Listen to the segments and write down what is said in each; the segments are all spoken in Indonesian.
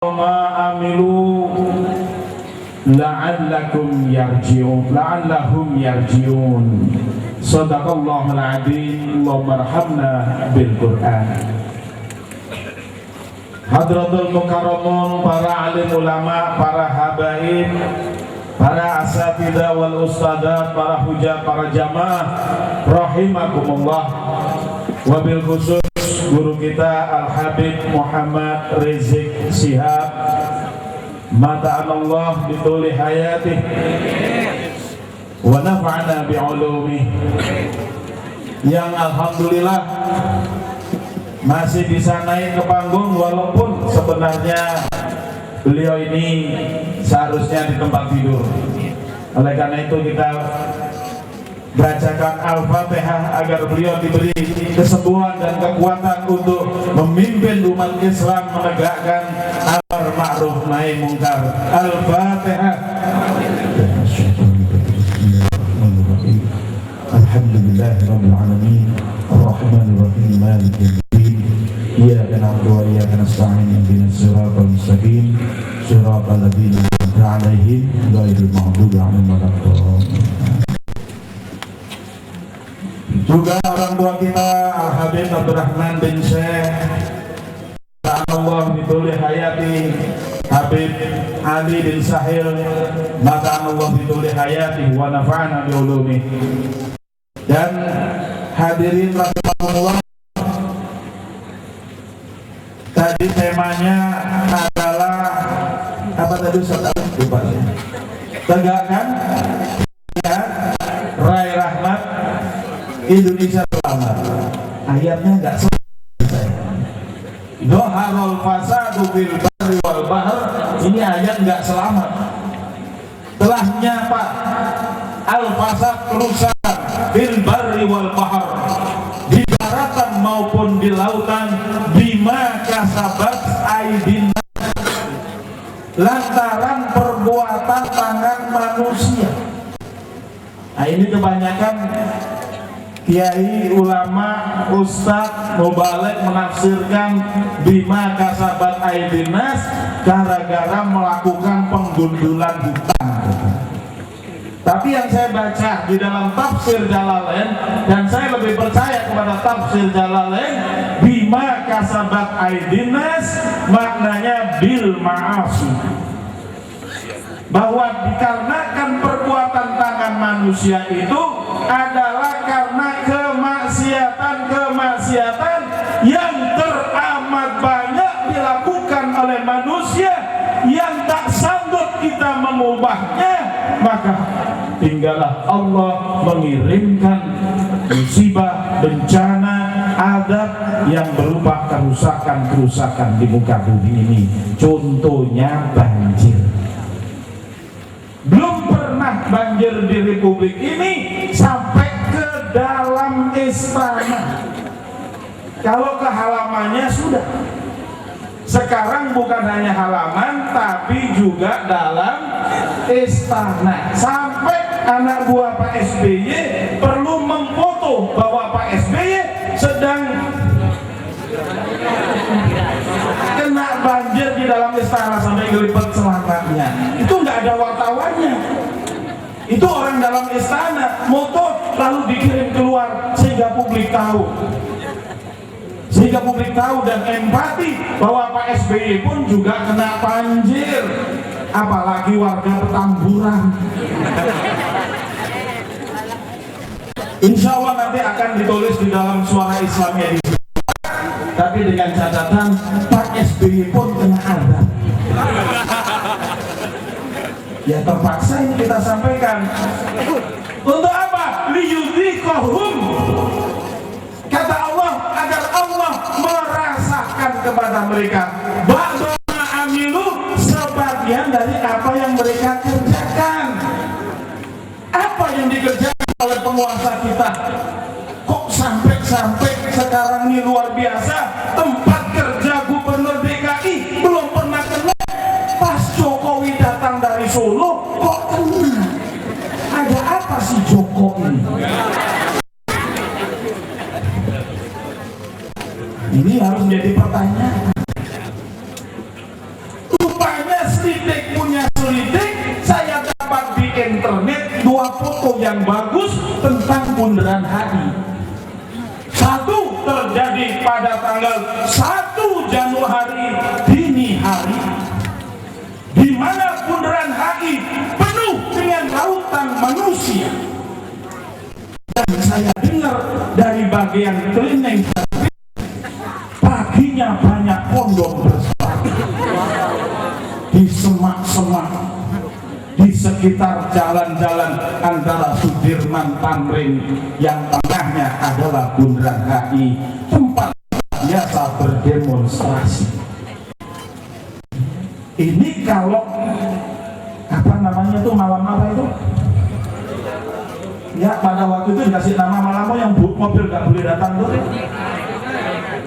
ma amilu la'allahum yarji'un. Shadaqallahul adzim. Allahumma arhamna bil Qur'an. Hadratul mukarramun, para alim ulama, para habaib, para asatidzah wal ustadzat, para hujah, para jamaah rahimakumullah. Wabil khusus guru kita Al-Habib Muhammad Rizik Shihab, mata'anallah bituli hayatih wa nafa'ana bi'ulumih, yang alhamdulillah masih bisa naik ke panggung walaupun sebenarnya beliau ini seharusnya di tempat tidur. Oleh karena itu kita bacakan Al-Fatihah agar beliau diberi kesembuhan dan kekuatan untuk memimpin umat Islam menegakkan amar ma'ruf nahi munkar. Al-Fatihah. Alhamdulillahirabbil alamin, arrahmanir rahim, maliki yaumiddin, iyyaka na'budu wa iyyaka nasta'in, ihdinas siratal mustaqim, siratal ladzina an'amta 'alaihim ghairil maghdubi 'alaihim waladdallin. Juga orang tua kita Al-Habib Abdurrahman bin Syekh, Allah bituli hayati, Habib Ali bin Sahil, maka Allah bituli hayati wa nafa'ana bi ulumi. Dan hadirin rahimakumullah, tadi temanya adalah apa tadi Ustaz? Tegakkan ya, raih rahmat Indonesia selamat. Ayatnya enggak selesai. Dhaharul fasadu fil barri wal bahr. Ini ayat enggak selamat. Telah nyapa al-fasad, kerusakan fil barri wal bahr, di daratan maupun di lautan, bima kasabat aidin, lantaran perbuatan tangan manusia. Nah, ini kebanyakan kiai, ulama, ustadz, mubaligh menafsirkan bima kasabat aidinas gara-gara melakukan penggundulan hutan. Tapi yang saya baca di dalam tafsir Jalalain, dan saya lebih percaya kepada tafsir Jalalain, bima kasabat aidinas maknanya bil ma'asi, bahwa dikarenakan perbuatan tangan manusia itu adalah karena kemaksiatan yang teramat banyak dilakukan oleh manusia yang tak sanggup kita mengubahnya, maka tinggallah Allah mengirimkan musibah, bencana, azab yang berupa kerusakan di muka bumi ini. Contohnya banjir. Belum pernah banjir di Republik ini sampai ke dalam istana. Kalau ke halamannya sudah. Sekarang bukan hanya halaman, tapi juga dalam istana. Sampai anak buah Pak SBY perlu memfoto bahwa Pak SBY sedang kena banjir di dalam istana sampai gelipet celananya. Itu nggak ada wartawannya. Itu orang dalam istana moto lalu dikirim keluar sehingga publik tahu. Sehingga publik tahu dan empati bahwa Pak SBY pun juga kena banjir. Apalagi warga Petamburan. Insya Allah nanti akan ditulis di dalam Suara Islamnya di sini. Tapi dengan catatan Pak SBY pun kena azab. Ya terpaksa ini kita sampaikan. Untuk apa? Liyudhiqahum. Kata Allah, agar Allah merasakan kepada mereka ba'da amilu, sebagian dari apa yang mereka kerjakan. Apa yang dikerjakan oleh penguasa kita? Kok sampai sekarang ini luar biasa. Tempat kerja Gubernur DKI belum pernah kena. Pas Jokowi datang dari Solo kok kena. Ada apa sih Jokowi? Ini harus menjadi pertanyaan. selidik punya selidik, saya dapat di internet 2 foto yang bagus tentang bundaran HI. Satu terjadi pada tanggal 1 Januari dini hari, di mana bundaran HI penuh dengan lautan manusia. Dan saya dengar dari bagian cleaning, paginya banyak kondom bersebar di semak-semak, di sekitar jalan-jalan antara Sudirman Tamrin yang tengahnya adalah bundaran HI, tempat biasa berdemonstrasi. Ini kalau apa namanya tuh malam apa itu? Ya pada waktu itu dikasih nama malamnya yang mobil gak boleh datang tuh.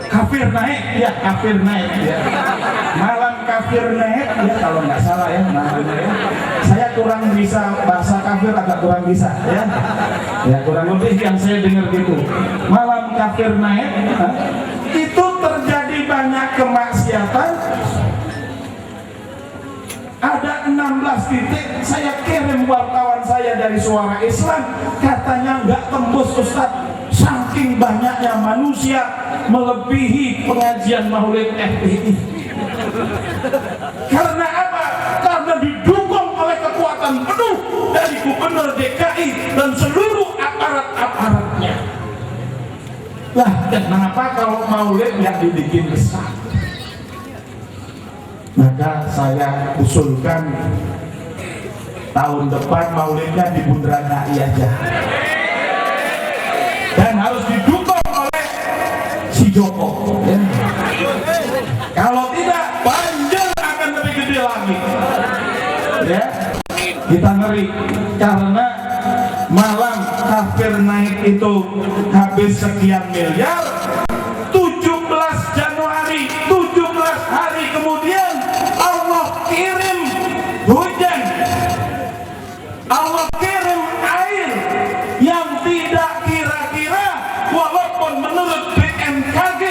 Kafir naik, ya kafir naik ya. Malam kafir naik, ya kalau nggak salah ya namanya ya. Saya kurang bisa bahasa kafir, agak kurang bisa ya. Ya kurang lebih yang saya dengar gitu. Malam kafir naik, itu terjadi banyak kemaksiatan. Ada 16 titik, saya kirim wartawan saya dari Suara Islam, katanya nggak tembus Ustaz, saking banyaknya manusia melebihi pengajian Maulid FPI. Karena apa? Karena didukung oleh kekuatan penuh dari Gubernur DKI dan seluruh aparat-aparatnya. Lah kenapa kalau Maulid nggak dibikin besar? Maka saya usulkan tahun depan Maulidnya di bundaran HI aja, dan harus didukung oleh si Joko ya. Kalau tidak, banjir akan lebih gede lagi ya. Kita ngeri karena malam kafir naik itu habis sekian miliar. 17 Januari, 17 hari kemudian Allah kirim hujan, Allah kirim air yang tidak kira-kira, walaupun menurut BMKG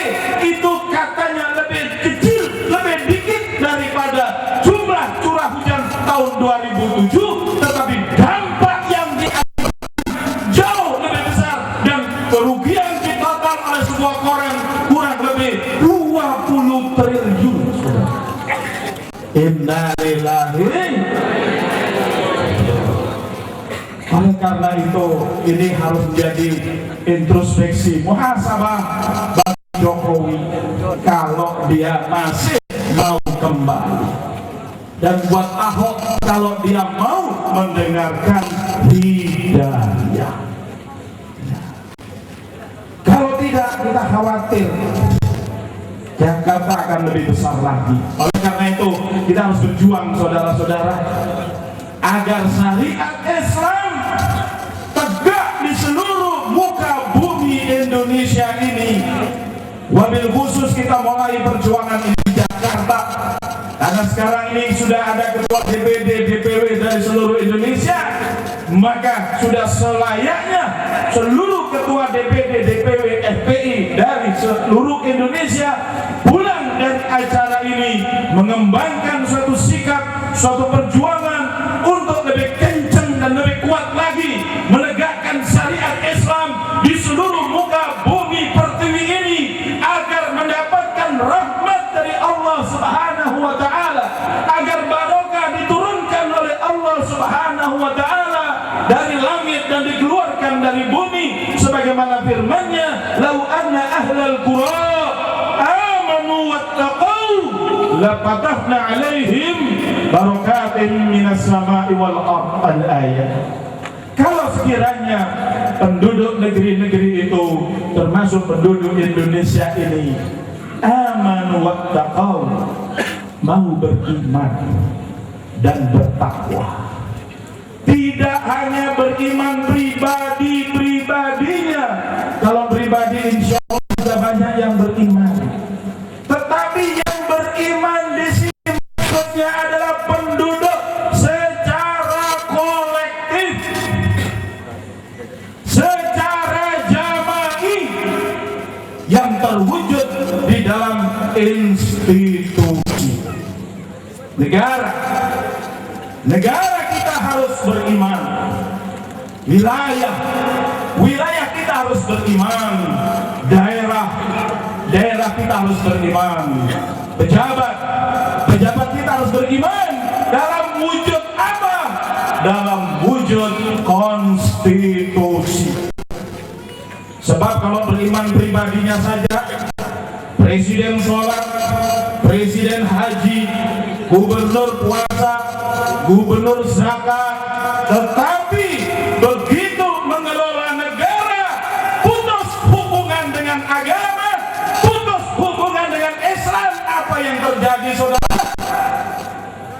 itu katanya lebih kecil, lebih dikit daripada jumlah curah hujan tahun 2007, tetapi dampak yang jauh lebih besar dan kerugian ditotal oleh sebuah koran kurang lebih 20 triliun. Innalillahi. Oleh karena itu ini harus menjadi introspeksi muhasabah bagi Jokowi kalau dia masih mau kembali, dan buat Ahok kalau dia mau mendengarkan hidayah. Kalau tidak, kita khawatir Jakarta akan lebih besar lagi. Oleh karena itu kita harus berjuang saudara-saudara agar syariat Islam tegak di seluruh muka bumi Indonesia ini. Wabil khusus kita mulai perjuangan ini di Jakarta, karena sekarang ini sudah ada ketua DPD DPW dari seluruh Indonesia, maka sudah selayaknya seluruh ketua DPD DPW FPI dari seluruh Indonesia pulang dari acara ini mengembangkan suatu sikap, suatu perjuangan untuk lebih kencang dan lebih kuat lagi menegakkan syariat Islam di seluruh muka bumi pertiwi ini, agar mendapatkan rahmat dari Allah Subhanahu wa Ta'ala, agar barokah diturunkan oleh Allah Subhanahu wa Ta'ala dari langit dan dikeluarkan dari bumi, sebagaimana firman-Nya, "Lau anna ahlal qura amanu wattaqau la fatahna 'alaihim barakatin minas sama'i wal ardh." Al-ayat. Kalau sekiranya penduduk negeri-negeri itu termasuk penduduk Indonesia ini amanu wattaqau, mau beriman dan bertakwa, tidak hanya beriman pribadi-pribadinya, kalau pribadi insya Allah sudah banyak yang beriman, tetapi yang beriman di sini maksudnya adalah penduduk secara kolektif, secara jama'i, yang terwujud di dalam institusi. negara kita harus beriman, wilayah kita harus beriman, daerah kita harus beriman, pejabat kita harus beriman. Dalam wujud apa? Dalam wujud konstitusi. Sebab kalau beriman pribadinya saja, presiden sholat, presiden haji, gubernur puasa, gubernur zakat, tetapi begitu mengelola negara, putus hubungan dengan agama, putus hubungan dengan Islam, apa yang terjadi, saudara?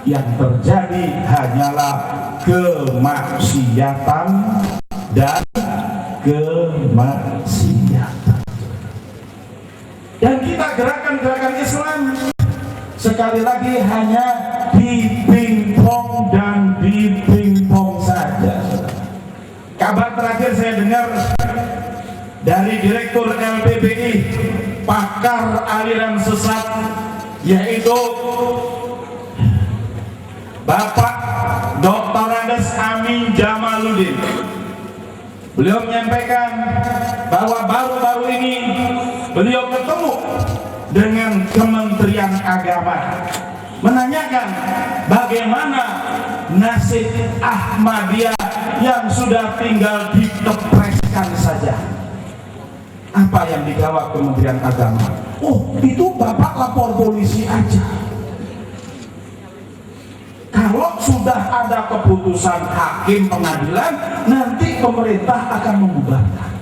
Yang terjadi hanyalah kemaksiatan dan kemaksiatan. Dan kita gerakan-gerakan Islam sekali lagi hanya dipingpong dan dipingpong saja. Kabar terakhir saya dengar dari Direktur LPBI, pakar aliran sesat, yaitu Bapak Dr. Andes Amin Jamaluddin. Beliau menyampaikan bahwa baru-baru ini beliau ketemu dengan Kementerian Agama, menanyakan bagaimana nasib Ahmadiyah yang sudah tinggal dikepreskan saja. Apa yang dijawab Kementerian Agama? Oh, itu Bapak lapor polisi aja. Kalau sudah ada keputusan hakim pengadilan, nanti pemerintah akan membubarkan.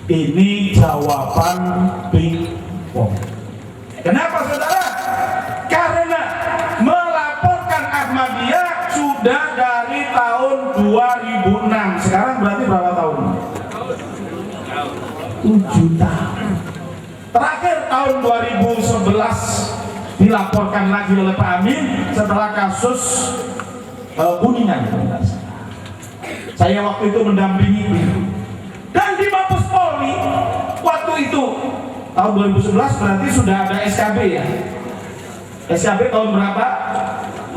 Ini jawaban pingpong. Kenapa, saudara? Karena melaporkan Ahmadiyah sudah dari tahun 2006. Sekarang berarti berapa tahun? 7 tahun. Terakhir tahun 2011 dilaporkan lagi oleh Pak Amin setelah kasus Kuningan. Saya waktu itu mendampingi dan di Mabes Polri waktu itu tahun 2011 berarti sudah ada SKB ya. SKB tahun berapa?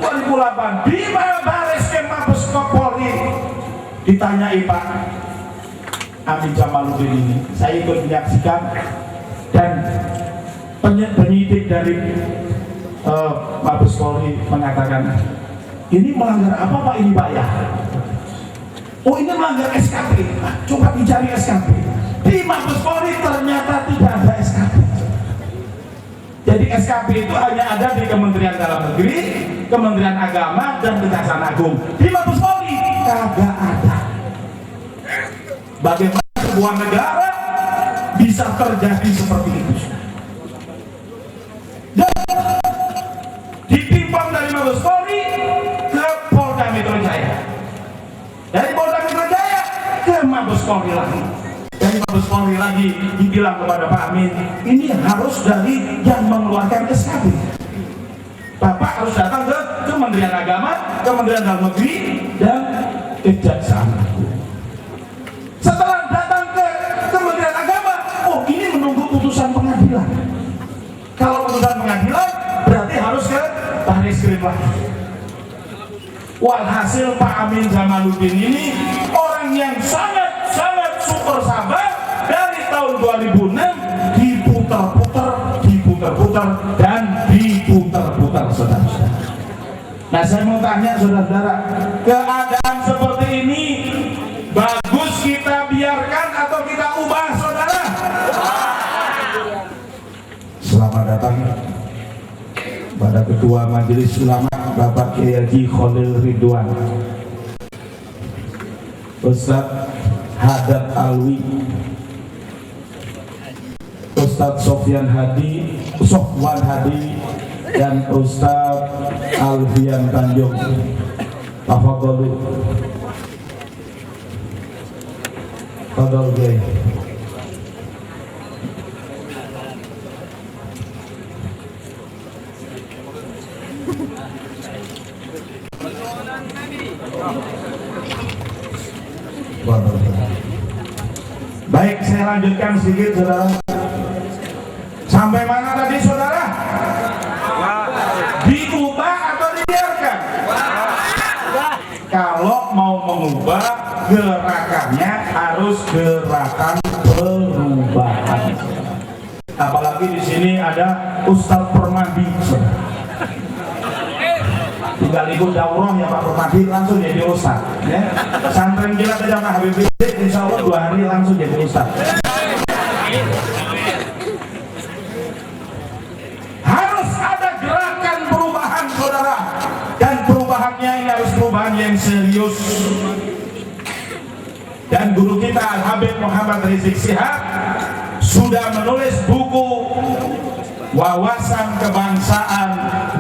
2008. Di Bareskrim Mabes Polri ditanyai Pak Amin Jamaluddin ini, saya ikut menyaksikan, dan penyidik dari Mabes Polri mengatakan, ini melanggar apa Pak ini Pak ya? Oh, ini melanggar SKP. Coba dicari SKP. Di Mabes Polri ternyata tidak ada SKP. Jadi SKP itu hanya ada di Kementerian Dalam Negeri, Kementerian Agama, dan Kejaksaan Agung. Di Mabes Polri kagak ada. Bagaimana sebuah negara bisa terjadi seperti itu? Ditimpang dari Mabes Polri ke Polda Metro Jaya, dari Polda Metro Jaya ke Mabes Polri lagi, dari Mabes Polri lagi dibilang kepada Pak Amin, ini harus dari yang mengeluarkan SKP. Bapak harus datang ke Kementerian Agama, Kementerian Dalam Negeri, dan Kejaksaan Agung. Setelah datang ke Kementerian Agama, oh ini menunggu putusan pengadilan. Kalau putusan pengadilan berarti harus ke Bareskrim lagi. Walhasil Pak Amin Jamaluddin ini orang yang sangat super sabar. Dari tahun 2006 diputar-putar dan diputar-putar, saudara-saudara. Nah, saya mau tanya saudara-saudara, keadaan seperti ini bagus kita biarkan atau kita ubah, saudara? Selamat datang pada Ketua Majelis Ulama Bapak Kiai Haji Khalil Ridwan, Ustadz Haddad Alwi, Ustadz Sofwan Hadi, dan Ustadz Alfian Tanjung. Tafadhalu. Tafadhal. Baik, saya lanjutkan sedikit, saudara. Sampai mana tadi, saudara? Di gerakan perubahan. Apalagi di sini ada Ustadz Permadi, tinggal ikut daurah ya Pak Permadi, langsung jadi Ustadz ya. Santren kilat aja Pak Habib Rizik, insya Allah 2 hari langsung jadi Ustadz. Harus ada gerakan perubahan saudara, dan perubahannya ini harus perubahan yang serius. Dan guru kita Habib Muhammad Rizik Syihab sudah menulis buku Wawasan Kebangsaan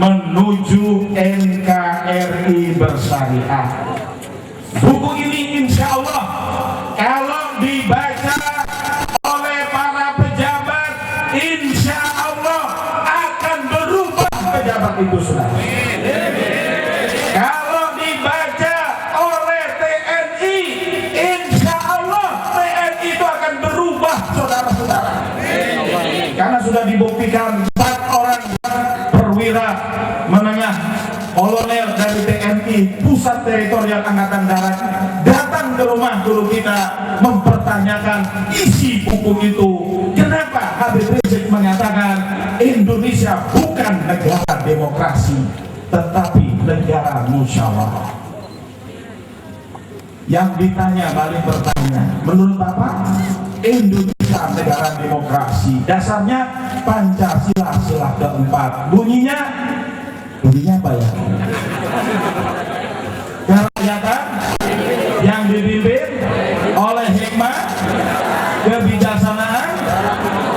Menuju NKRI Bersyariah. Buku ini insya Allah kalau dibaca oleh para pejabat, insya Allah akan berubah pejabat itu saudara. Kalau dibaca oleh TNI, insya Allah TNI itu akan berubah saudara-saudara. Karena sudah dibuktikan 4 orang perwira menengah kolonel dari TNI Pusat Teritorial Angkatan Darat datang ke rumah guru kita mempertanyakan isi buku itu. Kenapa Habib Rizik mengatakan Indonesia bukan negara demokrasi tetapi negara musyawarah? Yang ditanya balik bertanya, menurut Bapak Indonesia negara demokrasi, dasarnya Pancasila sila keempat, bunyinya apa ya? Kerakyatan yang dipimpin oleh hikmah, kebijaksanaan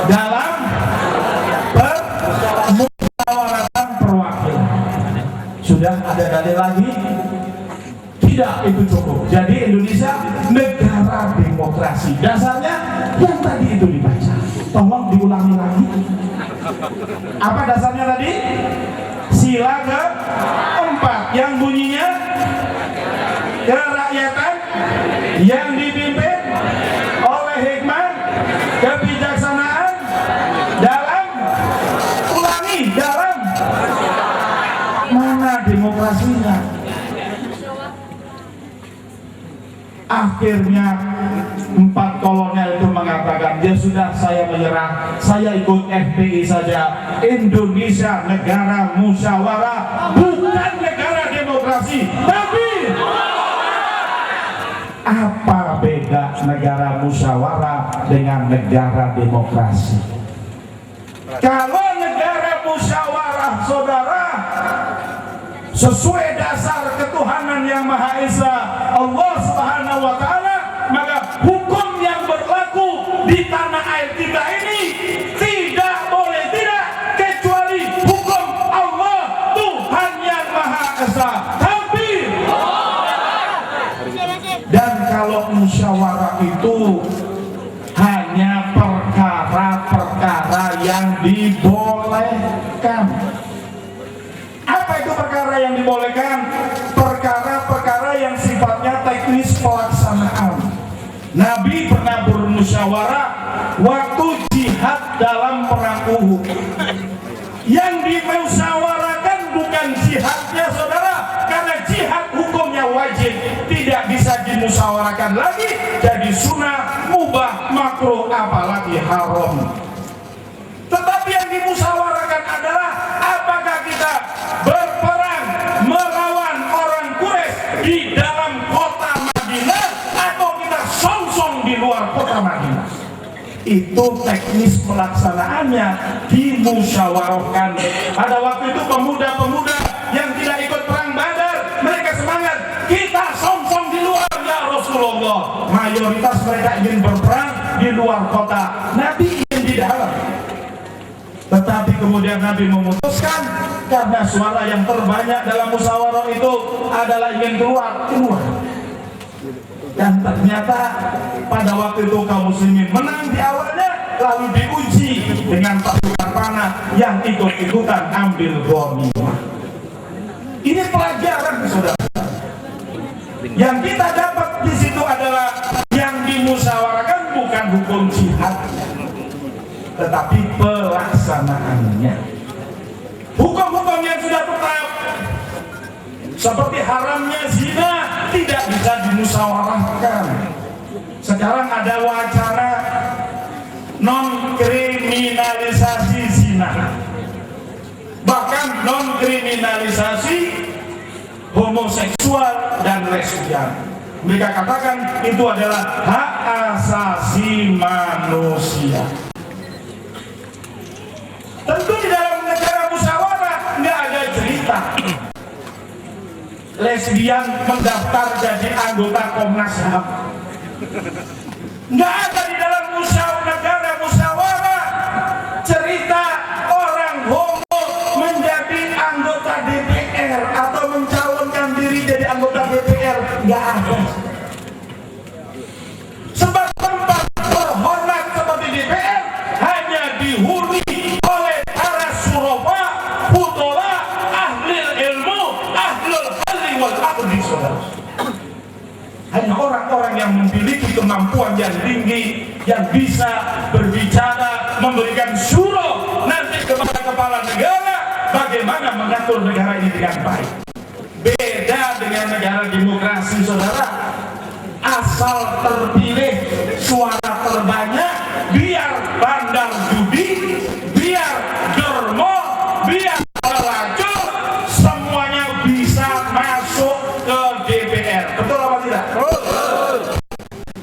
dalam permusyawaratan perwakilan. Sudah ada dalil lagi? Tidak, itu cukup. Jadi Indonesia negara demokrasi. Dasarnya yang tadi itu dibaca. Tolong diulangi lagi. Apa dasarnya tadi? Sila keempat yang bunyinya kerakyatan yang dipimpin oleh hikmah, kebijaksanaan dalam, ulangi, dalam mana demokrasinya? Akhirnya 4 kolonel itu mengatakan, ya sudah saya menyerah, saya ikut FPI saja. Indonesia negara musyawarah, bukan negara demokrasi. Tapi apa beda negara musyawarah dengan negara demokrasi? Kalau negara musyawarah saudara, sesuai dasar ketuhanan yang Maha Esa Allah Subhanahu wa Ta'ala, maka hukum yang berlaku di tanah air kita ini tidak boleh tidak kecuali hukum Allah Tuhan yang Maha Esa. Tapi dan kalau musyawarah itu hanya perkara-perkara yang dibolehkan. Apa itu perkara yang dibolehkan? Perkara-perkara yang sifatnya teknis pelaksanaan. Nabi pernah bermusyawarah waktu jihad dalam perang Uhud. Yang dimusyawarahkan bukan jihadnya saudara, karena jihad hukumnya wajib, tidak bisa dimusyawarahkan lagi jadi sunnah, mubah, makruh, apalagi haram. Tetapi yang dimusyawarahkan adalah apakah kita berperang melawan orang Quraisy di dalam kota Madinah atau kita songsong di luar kota Madinah. Itu teknis pelaksanaannya dimusyawarahkan. Pada waktu itu pemuda-pemuda yang tidak ikut perang Badar, mereka semangat, kita songsong di luar ya Rasulullah. Mayoritas mereka ingin berperang di luar kota, Nabi ingin di dalam. Tetapi kemudian Nabi memutuskan, karena suara yang terbanyak dalam musyawarah itu adalah ingin keluar. Dan ternyata pada waktu itu kaum muslimin menang di awalnya, lalu diuji dengan pasukan panah yang ikut-ikutan ambil ghanimah. Ini pelajaran saudara. Yang kita dapat di situ adalah yang dimusyawarahkan bukan hukum jihad, tetapi pelaksanaannya. Hukum-hukum yang sudah tetap seperti haramnya zina tidak bisa dimusyawarahkan. Sekarang ada wacana non kriminalisasi zina, bahkan non kriminalisasi homoseksual dan lesbian. Mereka katakan itu adalah hak asasi manusia. Tentu di dalam negara musyawarah nggak ada cerita lesbian mendaftar jadi anggota Komnas HAM. Nggak ada di dalam negara musyawarah cerita orang homo menjadi anggota DPR atau mencalonkan diri jadi anggota DPR. Nggak ada. Sebab tempat terhormat seperti DPR hanya dihuni oleh para surafa, futola, ahli ilmu, ahlul halli wal aqdi, saudara. Hanya orang-orang yang memiliki kemampuan yang tinggi, yang bisa berbicara, memberikan syuro nanti kepada kepala negara bagaimana mengatur negara ini dengan baik. Beda dengan negara demokrasi, saudara. Asal terpilih, suara terbanyak, biar bandar judi, biar dermo, biar pelacur, semuanya bisa masuk ke DPR. Betul apa tidak?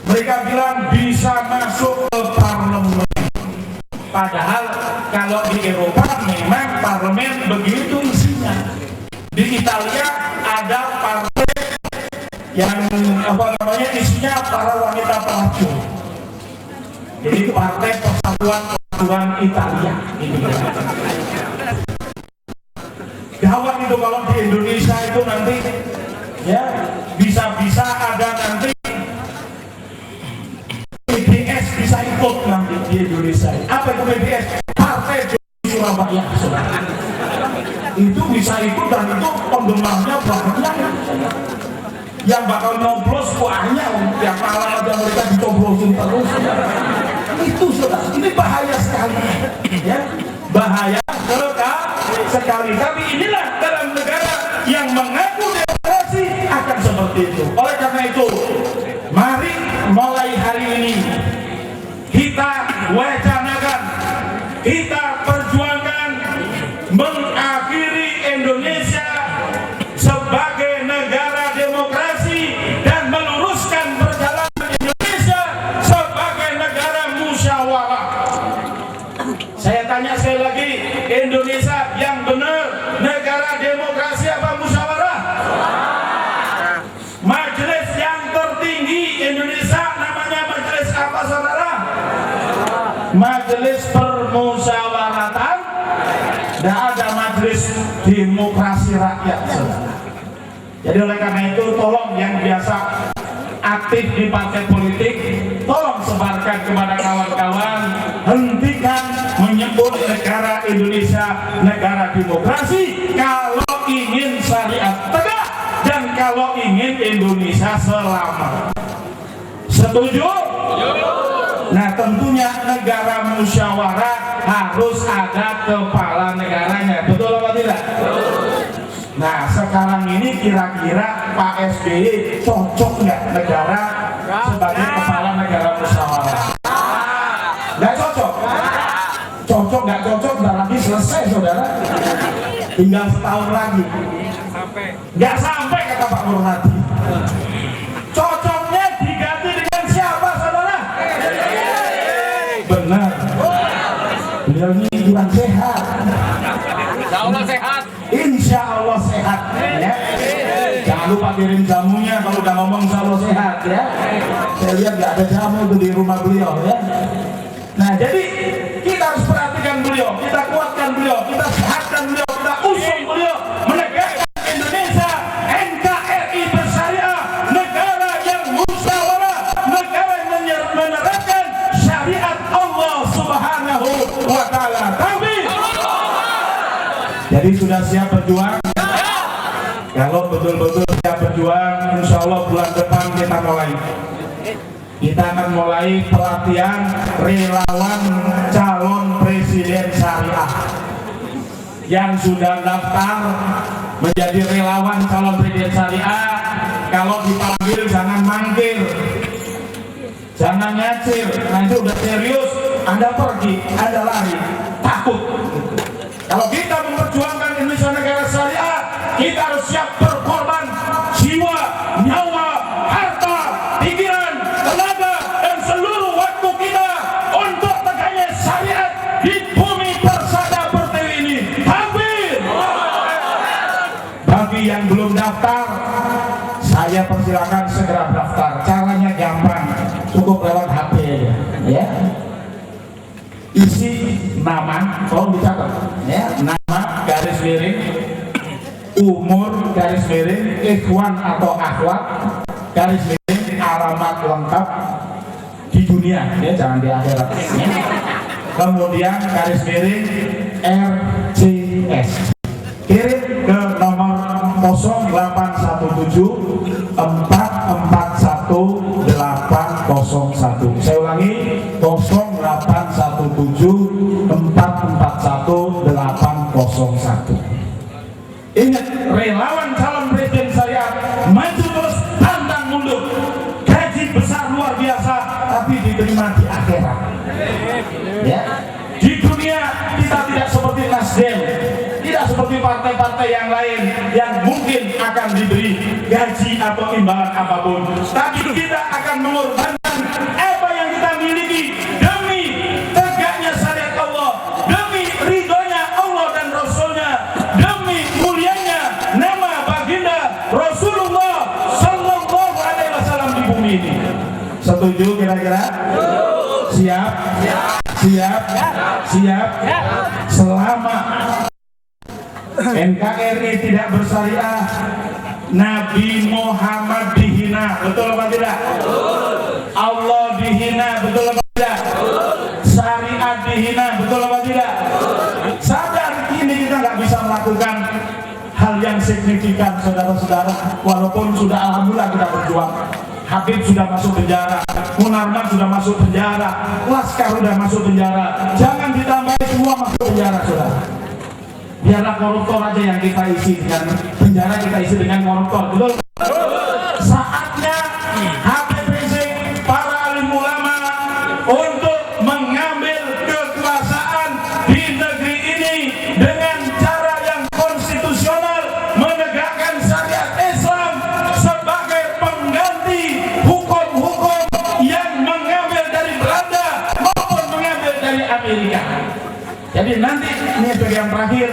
Mereka bilang bisa masuk ke parlemen. Padahal kalau di Eropa memang parlemen begitu isinya. Di Italia ada partai yang isinya para wanita pelacur. Jadi itu partai Persatuan Italia. Gawat itu kalau di Indonesia itu nanti ya bisa ada nanti PDS bisa ikut nanti di Indonesia. Apa itu PDS? Partai Surabaya. Itu bisa ikut dan itu penggemarnya banyak. Yang bakal nyoblos banyak, yang malah ada mereka dicoblosin terus. Itu saudara, ini bahaya sekali, ya, bahaya sekali. Tapi inilah dalam negara yang mengaku demokrasi akan seperti itu. Oleh karena itu, mari mulai hari ini kita wacanakan, kita perjuangkan mengakhiri Indonesia sebagai negara demokrasi dan meluruskan perjalanan Indonesia sebagai negara musyawarah. Saya tanya sekali lagi, Indonesia yang benar negara demokrasi apa musyawarah? Majelis yang tertinggi Indonesia namanya majelis apa, saudara? Majelis Permusyawaratan. Tidak ada majelis demokrasi rakyat, saudara. Jadi oleh karena itu tolong yang biasa aktif di partai politik, tolong sebarkan kepada kawan-kawan, hentikan menyebut negara Indonesia negara demokrasi kalau ingin syariat tegak dan kalau ingin Indonesia selamat. Setuju? Nah tentunya negara musyawarah harus ada kepala negaranya, betul apa tidak? Nah sekarang ini kira-kira Pak SBY cocok nggak negara sebagai kepala negara musyawarah? Nggak cocok? Cocok nggak cocok? Nggak lagi selesai, saudara. Tinggal setahun lagi. Nggak sampai kata Pak Nurhadi. Cocoknya diganti dengan siapa, saudara? Benar. Beliau ini kurang sehat. Insya Allah sehat. Insya Allah sehat, ya. Jangan lupa kirim jamunya kalau udah ngomong insya Allah sehat, ya. Saya lihat nggak ada jamu itu di rumah beliau, ya. Nah, jadi kita harus perhatikan beliau, kita kuatkan beliau, kita sehatkan beliau, kita usung beliau menegakkan Indonesia NKRI bersyariah, negara yang musyawarah, negara yang menerapkan syariat Allah Subhanahu wa Ta'ala. Jadi sudah siap berjuang? Kalau betul-betul siap berjuang, insya Allah bulan depan kita mulai. Kita akan mulai pelatihan relawan calon presiden syariah. Yang sudah daftar menjadi relawan calon presiden syariah, kalau dipanggil jangan manggil. Jangan nyacir, nanti udah serius, Anda pergi, Anda lari, takut. Kalau kita memperjuangkan Indonesia negara syariah, kita harus siap berkorban jiwa, nyawa, harta, pikiran, tenaga, dan seluruh waktu kita untuk tegaknya syariat di bumi persada pertiwi ini. Takbir! Bagi yang belum daftar, saya persilakan segera daftar. Caranya gampang, cukup lewat HP ya. Isi nama, tolong dicatat ya, nama garis miring, umur garis miring, ikhwan atau akhwat garis miring, alamat lengkap di dunia ya, jangan di akhirat ya. Kemudian garis miring RCS, kirim ke nomor 0817 441 801. Saya ulangi, 0817 441 801. Ingat, relawan calon presiden syariah maju terus, pantang mundur. Gaji besar luar biasa, tapi diterima di akhirat ya. Di dunia kita tidak seperti Nasdem, tidak seperti partai-partai yang lain yang mungkin akan diberi gaji atau imbalan apapun, tapi kita akan mengorbankan apa yang kita miliki demi tegaknya syariat Allah, demi ridhonya Allah dan Rasulnya, demi mulianya nama baginda Rasulullah Sallallahu Alaihi Wasallam di bumi ini. Setuju kira-kira? Siap? Siap? Siap? Selama NKRI tidak bersyariah, Nabi Muhammad dihina, betul apa tidak? Allah dihina, betul apa tidak? Syariat dihina, betul apa tidak? Sadar ini kita nggak bisa melakukan hal yang signifikan, saudara-saudara. Walaupun sudah alhamdulillah kita berjuang. Habib sudah masuk penjara, Munarman sudah masuk penjara, Laskar sudah masuk penjara. Jangan ditambahin semua masuk penjara, saudara. Biarlah koruptor aja yang kita isi dengan penjara, kita isi dengan koruptor, betul? Saatnya Habib Rizik, para alim ulama untuk mengambil kekuasaan di negeri ini dengan cara yang konstitusional, menegakkan syariat Islam sebagai pengganti hukum-hukum yang mengambil dari Belanda maupun mengambil dari Amerika. Jadi nanti ini sebagai yang terakhir,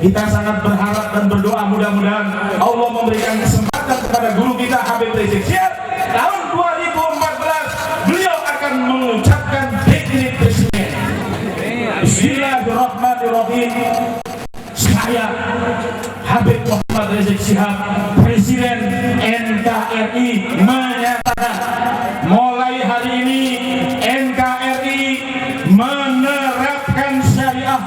kita sangat berharap dan berdoa mudah-mudahan Allah memberikan kesempatan kepada guru kita Habib Rizik Syihab. Tahun 2014 beliau akan mengucapkan dekret presiden. Bismillahirrahmanirrahim. Saya Habib Muhammad Rizik Syihab, Presiden NKRI, menyatakan mulai hari ini NKRI menerapkan syariah.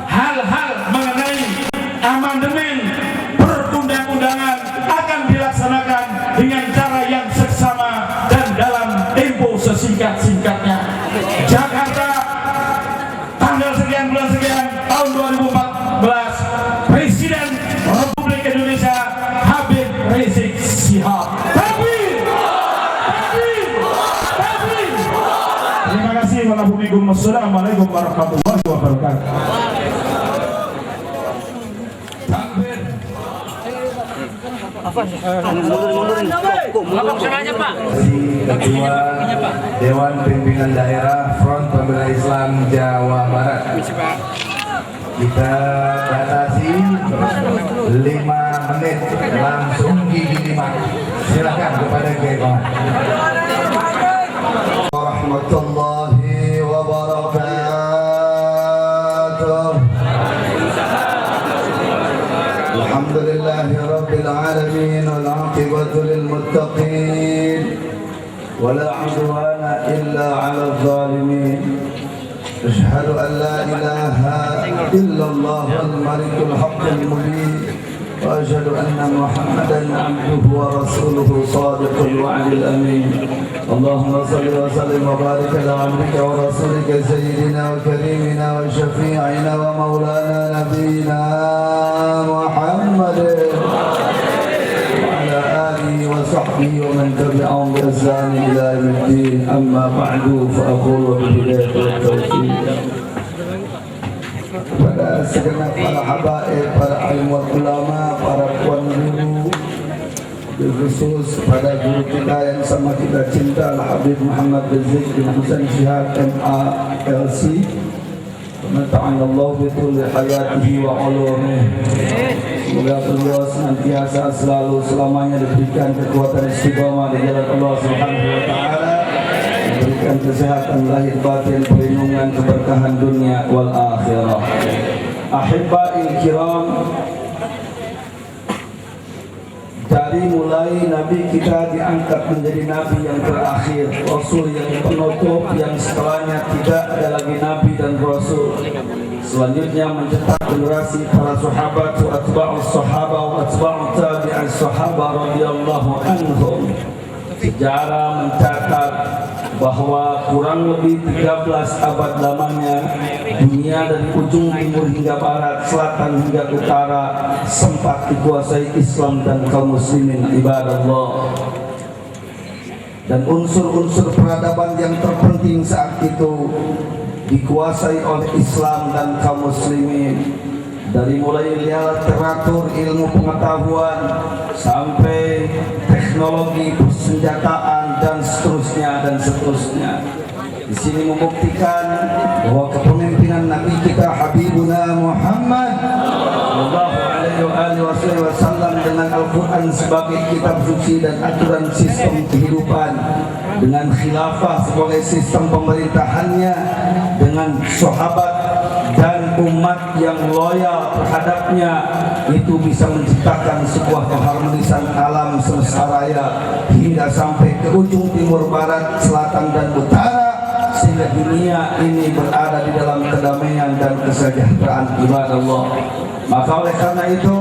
Hal-hal mengenai amandemen perundang-undangan akan dilaksanakan dengan cara yang seksama dan dalam tempo sesingkat-singkatnya. Jakarta, tanggal sekian bulan sekian tahun 2014, Presiden Republik Indonesia Habib Rizik Syihab. Takbir! Takbir! Takbir! Terima kasih. Wassalamualaikum warahmatullahi wabarakatuh. Ketua Dewan Pimpinan Daerah Front Pembela Islam Jawa Barat. Kita batasi 5 menit, langsung gigi 5. Silakan kepada Kiai Komar. Warahmatullahi wabarakatuh. Alhamdulillahi rabbil alamin wal 'aqibatu lil muttaqin wala 'udwana illa 'alal zalimin. Asyhadu an la ilaha illallah al malikul haqqul mubin wa asyhadu anna Muhammadan 'abduhu wa rasuluhu shadiqul wa'dil amin. Allahumma shalli wa sallim wa barik ala 'abdika wa rasulika sayyidina wa karimina wa syafi'ina wa maulana nabiyyina Muhammadin wa ala alihi wa sahbihi وصحبه ومن تبعهم بإحسان إلى يوم الدين. أما بعد فأقول بالهداية والتوفيق. Pada segenap para habaib, para alim wal ulama, para puan guru, khusus pada guru kita yang sama kita cinta, Al-Habib Muhammad Rizq bin Husain Syihab MALC. Ta'ala bitul hayatihi wa ulumih. Semoga beliau senantiasa selalu selamanya diberikan kekuatan istiqamah di jalan Allah Subhanahu wa taala, diberikan kesehatan lahir batin, perlindungan, keberkahan dunia wal akhirah. Ahibba'il kiram, dari mulai Nabi kita diangkat menjadi Nabi yang terakhir, Rasul yang penutup, yang setelahnya tidak ada lagi Nabi dan Rasul. Selanjutnya mencetak generasi para sahabat, wa atba'us sahabah wa atba'u tabi'is sahabah radhiyallahu anhum. Sejarah mencatat bahwa kurang lebih 13 abad lamanya dunia dari ujung timur hingga barat, selatan hingga utara sempat dikuasai Islam dan kaum muslimin ibadallah. Dan unsur-unsur peradaban yang terpenting saat itu dikuasai oleh Islam dan kaum muslimin. Dari mulai literatur, ilmu pengetahuan sampai teknologi persenjataan dan seterusnya. Di sini membuktikan bahwa kepemimpinan Nabi kita Habibuna Muhammad sallallahu alaihi wasallam dengan Al-Qur'an sebagai kitab suci dan aturan sistem kehidupan, dengan khilafah sebagai sistem pemerintahannya, dengan sahabat dan umat yang loyal terhadapnya, itu bisa menciptakan sebuah keharmonisan alam semesta raya hingga sampai ke ujung timur, barat, selatan dan utara, sehingga dunia ini berada di dalam kedamaian dan kesejahteraan ibadallah. Maka oleh karena itu,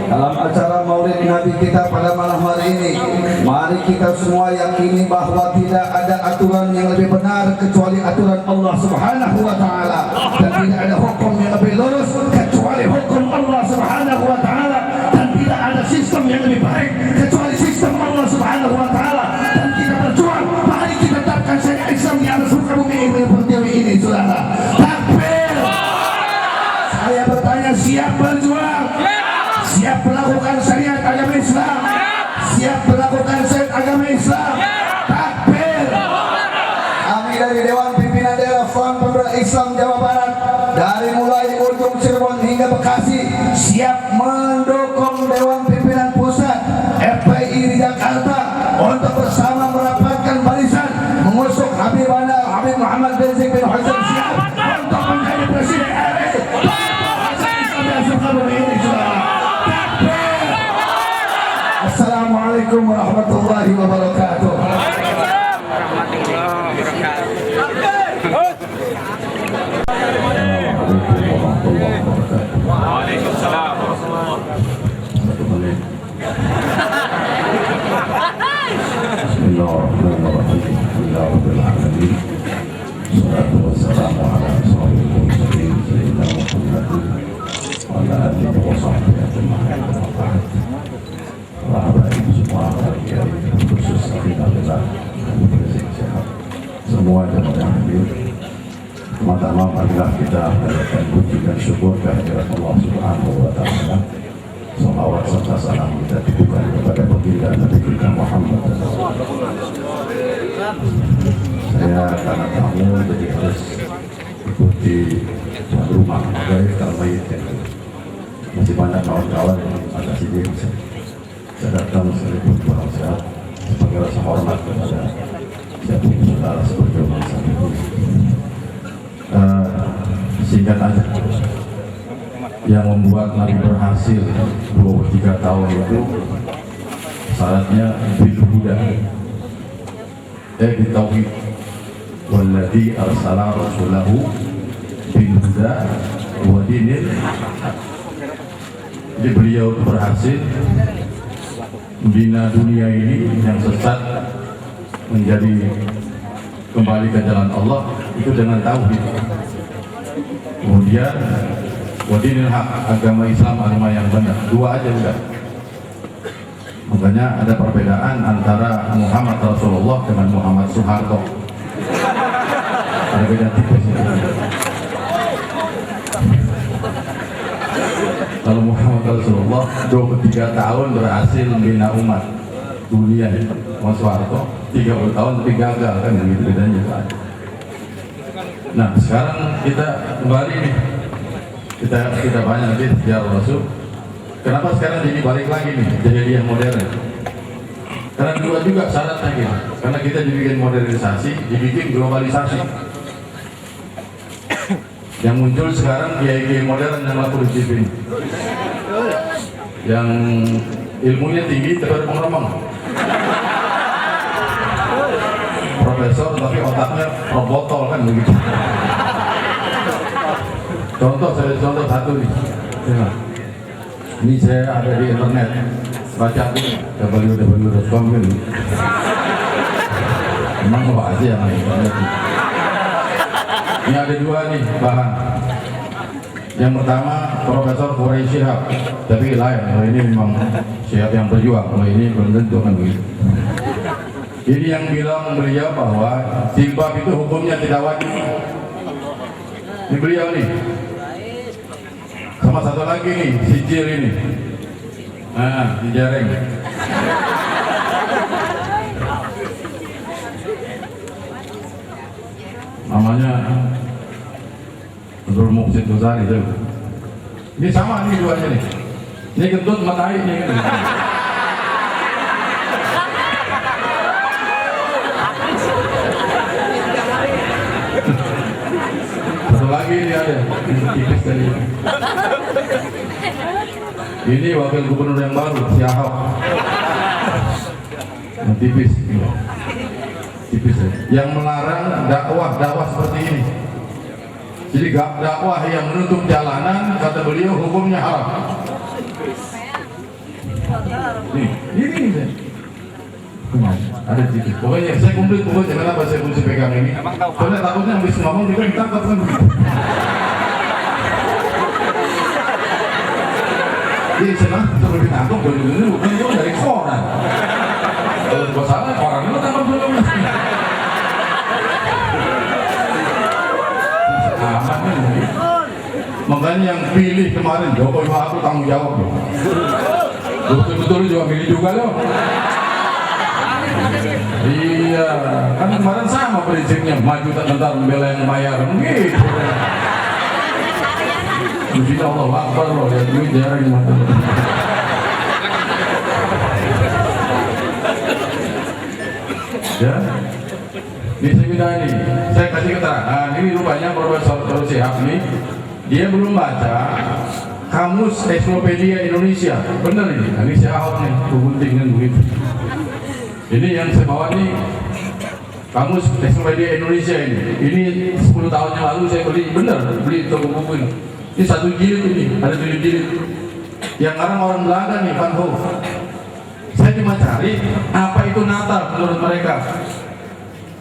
dalam acara Maulid Nabi kita pada malam hari ini, mari kita semua yakini bahwa tidak ada aturan yang lebih benar kecuali aturan Allah Subhanahu wa taala, dan tidak ada hukum yang lebih lurus kecuali hukum Allah Subhanahu wa taala, dan tidak ada sistem yang lebih baik kecuali sistem Allah Subhanahu wa taala. Dan kita berjuang, mari kita tetapkan syariat Islam di atas muka bumi ini pertiwi ini, saudara. Takbir. Saya bertanya, siap berjuang? Siap melakukan syariat agama Islam? Siap melakukan syariat agama Islam? Takbir. Kami dari Dewan Pimpinan Daerah Front Pembela Islam Jawa Barat, dari mulai ujung Cirebon hingga Bekasi, siap mendukung Dewan Pimpinan Pusat FPI di Jakarta untuk bersama merapatkan barisan mengusung Habib Muhammad Rizq bin Husain Syihab untuk menjadi Presiden RI. Assalamualaikum warahmatullahi wabarakatuh. Waalaikumsalam. Bismillahirrahmanirrahim. Alhamdulillahirrahmanirrahim. Salatu wassalamu ala asyrafil mursalin sayyidina Muhammadin wa ala alihi wa sahbihi ajma'in. Ibu semua, khusus alhamdulillah Rizq sehat semua jemaah yang hadir. Pertama, marilah kita mengucapkan puji dan syukur kehadirat Allah Subhanahu wa taala. Salawat serta salam kita tujukan kepada baginda Nabi kita Muhammad. Saya karena tamu jadi harus ikuti tuan rumah gaib terbaik. Masih banyak kawan-kawan yang ada sini. Saya datang sekalipun kurang sehat sebagai rasa hormat kepada siapapun saudara seperti bangsa ini. Singkat aja, yang membuat Nabi berhasil 23 tahun itu syaratnya bil huda, bil tauhid, walladzi arsala rasulahu bil huda wa dinil haq. Jadi beliau berhasil membina dunia ini yang sesat menjadi kembali ke jalan Allah itu dengan tauhid. Kemudian wadinil haq, agama Islam, agama yang benar. Dua aja udah. Makanya ada perbedaan antara Muhammad Rasulullah dengan Muhammad Soeharto. Ada beda tipis. Kalau Muhammad Rasulullah 23 tahun berhasil membina umat dunia, Mas Soeharto 30 tahun tapi gagal, kan begitu bedanya. Nah sekarang kita kembali nih, kita banyak nanti sejarah Rasul. Kenapa sekarang jadi balik lagi nih jadi yang modern? Karena dua juga syaratnya gitu. Karena kita dibikin modernisasi, dibikin globalisasi. Yang muncul sekarang kiai-kiai modern yang laku di TV ini, yang ilmunya tinggi tapi pengremeng, profesor tapi otaknya robotol, kan begitu. Contoh satu nih. Ya. Ini saya ada di internet, baca www.com kan. Emang apa aja yang ada di internet? Ini ada dua nih bahan. Yang pertama Profesor Quraish Shihab, tapi lain. Kalau ini memang Shihab yang berjuang, kalau ini belum tentu kan begitu. Ini yang bilang beliau bahwa jilbab itu hukumnya tidak wajib. Ini beliau nih. Sama satu lagi nih, sijil ini. Nah, dijareng. Namanya Abdul Muhsin Ghazali itu. Ini sama nih duanya nih. Ini kentut matahari nih kan. Satu lagi ini ada, tipis tadi. Ini wakil gubernur yang baru, si Ahok. Yang tipis. Tipis ya. Yang melarang dakwah seperti ini. Jadi dakwah yang menutup jalanan, kata beliau hukumnya haram. Ini ada tipis. Pokoknya saya komplit, pokoknya kenapa saya mesti pegang ini? Soalnya takutnya habis ngomong juga ditangkap kan. Jadi senang sebelum ditangkap ini bukan itu dari koran. Kalau gua salah koran itu tangkap dulu. Makanya yang pilih kemarin Jokowi aku tanggung jawab. Betul-betul juga pilih juga loh. Iya, kan kemarin sama prinsipnya, maju tak bentar membela yang bayar, gitu. Insya Allah Akbar loh, lihat duit jarang mata. Ya, di seminar ini saya kasih keterangan. Ini rupanya Profesor Shihab ini dia belum baca Kamus Ensiklopedia Indonesia, benar ini. Ini si Ahok nih, guntingan begitu. Ini yang saya bawa nih Kamus Ensiklopedia Indonesia ini. Ini 10 tahun yang lalu saya beli toko buku ini. Ini satu jilid ini, ada 7 jilid. Yang sekarang orang Belanda nih, Van Hoof. Saya cuma cari apa itu Natal menurut mereka.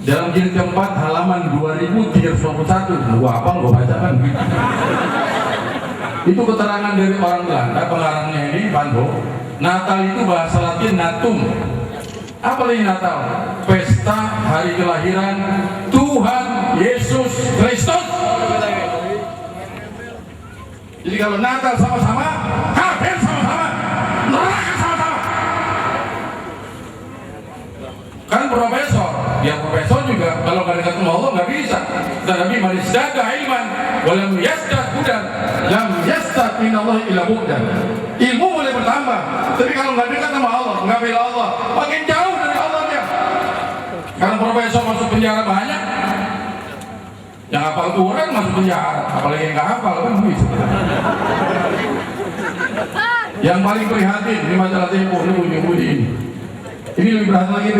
Dalam jilid keempat halaman 2351, gua apa gua bacakan. Itu keterangan dari orang Belanda, pengarangnya ini Van Hoof. Natal itu bahasa Latin natum. Apa ini Natal? Pesta hari kelahiran Tuhan Yesus Kristus. Jadi kalau Natal sama-sama, kafir sama-sama, neraka sama-sama. Kan profesor, dia profesor juga kalau nggak dekat sama Allah nggak bisa. Dan Nabi manisdada ilman, walam yasdad hudan, lam yasdad minallah ila hudan. Ilmu boleh bertambah, tapi kalau nggak dekat sama Allah, nggak bela Allah, makin jauh dari Allah dia. Karena profesor masuk penjara banyak. Yang hafal Quran masuk penjara, apalagi yang nggak hafal kan bisa. Yang paling prihatin ini masalah Tempo, ini bunyi-bunyi ini. Ini lebih berhasil lagi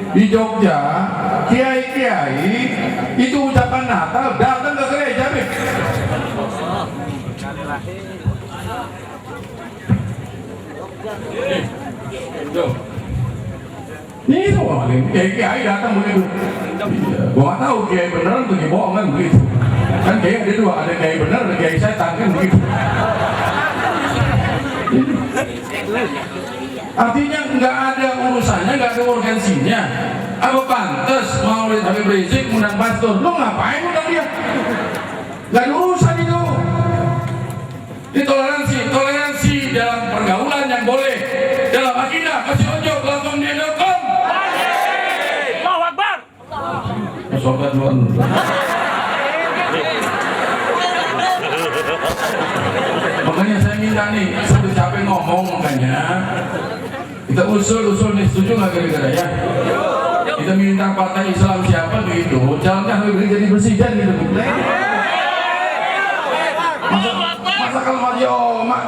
di Jogja, kiai-kiai itu ucapan Natal datang ke gereja, Bik. Ini semua kiai datang begitu. Gua nggak tahu kiai beneran atau kiai bohong kan begitu. Kan kiai ada dua, ada kiai bener, ada kiai setan kan begitu. Artinya nggak ada urusannya, nggak ada urgensinya. Apa pantas Maulid Habib Rizik undang pastor? Lo ngapain undang dia? Nggak ada urusan itu. Toleransi dalam pergaulan yang boleh, dalam akidah kasih ojo langsung diadakan. Allahu Akbar. Sobat luar. Makanya saya minta nih, sudah capek ngomong, makanya kita usul nih, setuju nggak kira-kira ya? Kita minta partai Islam siapa begitu, jalankan jadi presiden gitu. Masa kalau mati omak?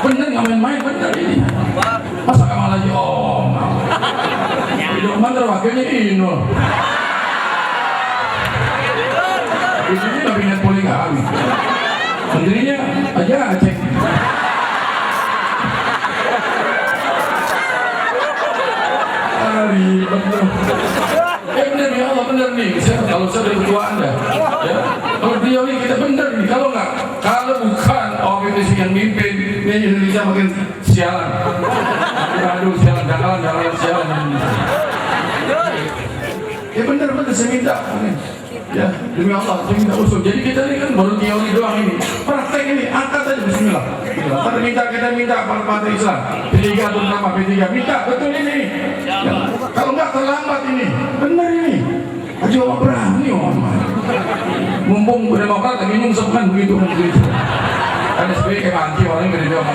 Bener nggak main-main, bener ini. Masa kamu lagi omak? Hidup mantar wakilnya Inul. Ini kabinet poligami. Menterinya aja Aceh. Bener ya Allah, bener nih. Kalau saya dari ketua Anda, ya. Kalau beliau nih kita bener nih. Kalau bukan orang itu yang mimpin, ini Indonesia makin sialan. Aduh, sialan, dakalan, sialan. Ya bener saya minta. Ya, demi Allah, saya minta usul. Jadi kita ini kan baru teori doang ini. Praktek ini, angkat aja bismillah. Kita minta partai Islam. P3 terutama P3 minta betul ini. Ya, kalau nggak terlambat ini, benar ini. Aja orang berani orang. Mumpung Demokrat lagi nyungsep kan begitu. Ada SBY kayak panci orangnya gede doang.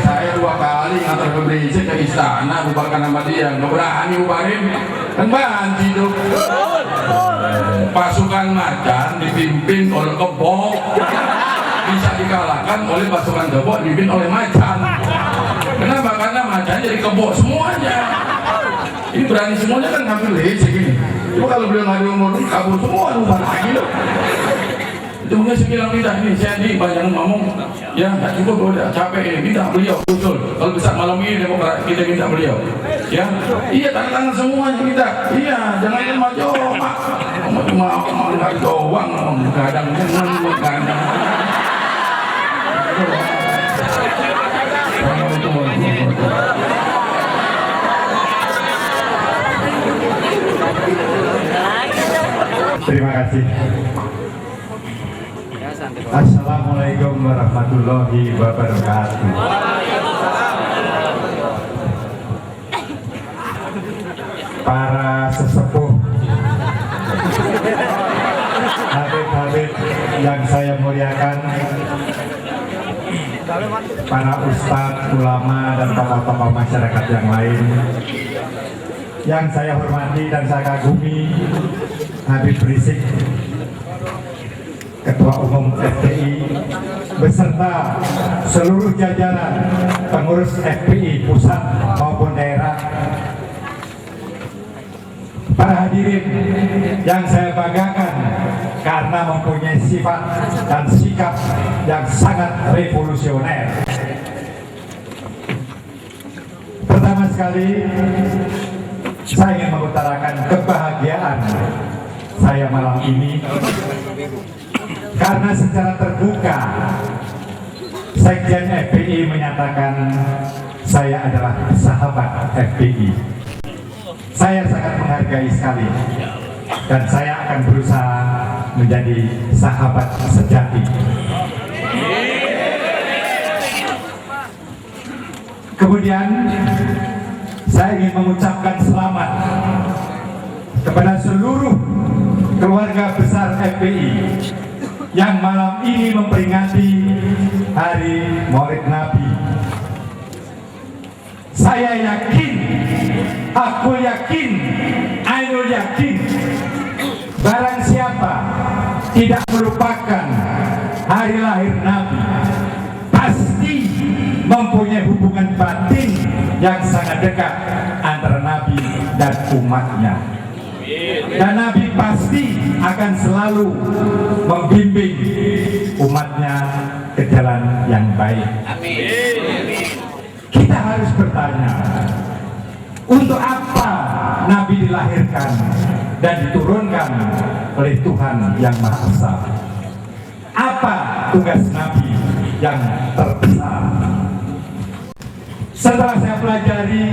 Saya 2 kali ngantar ke Rizik ke istana bubarkan nama dia, nggak berani bubarin, kan banci tuh. Pasukan macan dipimpin oleh kebok bisa dikalahkan oleh pasukan kebok dipimpin oleh macan. Kenapa? Karena macan jadi kebok semuanya. Ini berani semuanya kan ngambil Rizik ini. Cuma kalau beliau nggak diumur kabur semua bubar lagi loh. Itu mungkin saya minta ini, saya di banyak ngomong ya nggak cukup, udah capek ini, minta beliau usul. Kalau bisa malam ini Demokrat kita minta beliau ya, iya tangan semuanya minta, iya jangan maju pak, cuma nggak doang, kadang Terima kasih. Assalamualaikum warahmatullahi wabarakatuh. Para sesepuh, habib-habib yang saya muliakan, para ustadz, ulama, dan tokoh-tokoh masyarakat yang lain yang saya hormati dan saya kagumi, Habib Rizik, Ketua Umum FPI beserta seluruh jajaran pengurus FPI pusat maupun daerah, para hadirin yang saya banggakan karena mempunyai sifat dan sikap yang sangat revolusioner. Pertama sekali, saya ingin mengutarakan kebahagiaan saya malam ini karena secara terbuka Sekjen FPI menyatakan saya adalah sahabat FPI. Saya sangat menghargai sekali dan saya akan berusaha menjadi sahabat sejati. Kemudian saya ingin mengucapkan selamat kepada seluruh keluarga besar FPI yang malam ini memperingati Hari Maulid Nabi. Saya yakin, aku yakin, Ainul yakin, barang siapa tidak melupakan hari lahir Nabi pasti mempunyai hubungan batin yang sangat dekat antara Nabi dan umatnya. Dan Nabi pasti akan selalu membimbing umatnya ke jalan yang baik. Amin. kita harus bertanya, untuk apa Nabi dilahirkan dan diturunkan oleh Tuhan yang Maha Esa? Apa tugas Nabi yang terbesar? Setelah saya pelajari,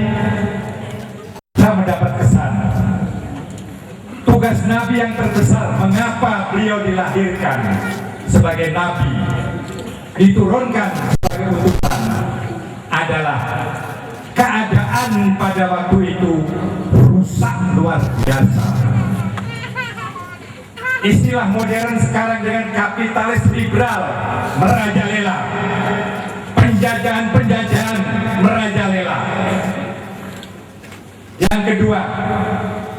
saya mendapat kesan. Tugas Nabi yang terbesar, mengapa beliau dilahirkan sebagai Nabi, diturunkan sebagai utusan, adalah keadaan pada waktu itu rusak luar biasa. Istilah modern sekarang dengan kapitalis liberal merajalela, penjajahan merajalela. Yang kedua,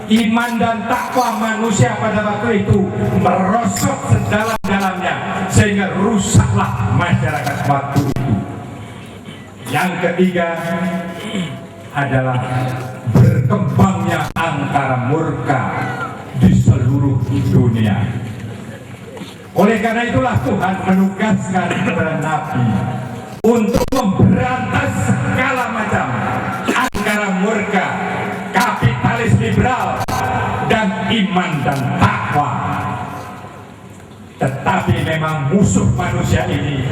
iman dan takwa manusia pada waktu itu merosot sedalam-dalamnya sehingga rusaklah masyarakat waktu itu. Yang ketiga adalah berkembangnya angkara murka di seluruh dunia. Oleh karena itulah Tuhan menugaskan kepada Nabi untuk memberantas segala macam angkara murka, kapitalis liberal, dan iman dan takwa. Tetapi memang musuh manusia ini